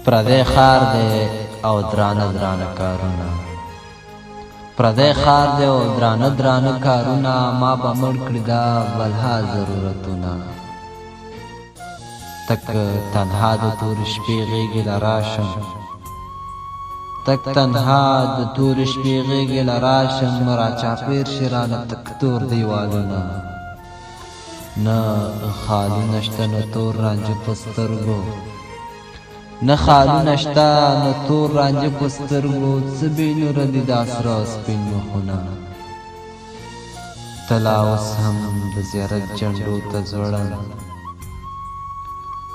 پردی خار دی او درانه درانه کارونه پردی خار دی او درانه درانه کارونه ما به مړ کړي دا بلها ضرورتونه تک تنها د تورې شپې غېږې له راشم تک تنها د تورې شپې غېږې له راشم را چاپېر شي رانه تک تور دیوالونه نه خالونه شته نه تور رانجه په سترګو نه خالونه شته نه تور رانجه په سترګو څه بې نوره دي دا سره سپین مخونه ته لا اوس هم د زیارت جنډو ته ځوړم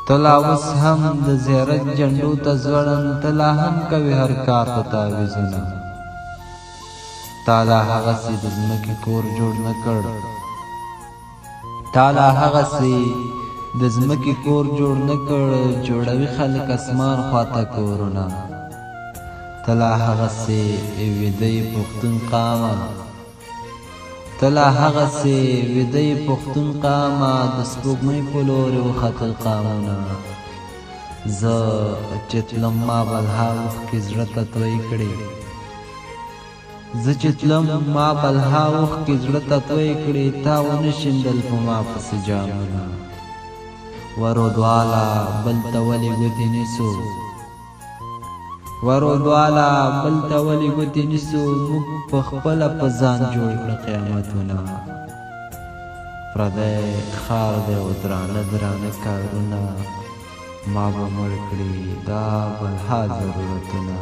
ته لا اوس هم د زیارت جنډو ته ځوړم ته لا هم کوې هر کار ته تعویضونه تا لا هغسې د ځمکې کور جوړ نه کړ تا لا هغسې د ځمکې کور جوړ نه کړ جوړوي خلک اسمان خواته کورونه ته لا هغسې ویده پښتون قامه ته لا هغسې ویده پښتون قامه د سپوږمۍ په لورې وختل قامونه زه چې تلم ما بلها اوښکې زړه ته توی کړې زه چې تلم ما بلها اوښکې زړه ته توی کړې تا ونه شیندل په ما پسې جامونه ورو دواله بل ته ولې ګوتې نیسو ورو دواله بل ته ولې ګوتې نیسو موږ په خپله په ځان جوړ کړه قیامتونه پردی خار دی او درانه درانه کارونه ما به مړ کړي دا بلها ضرورتونه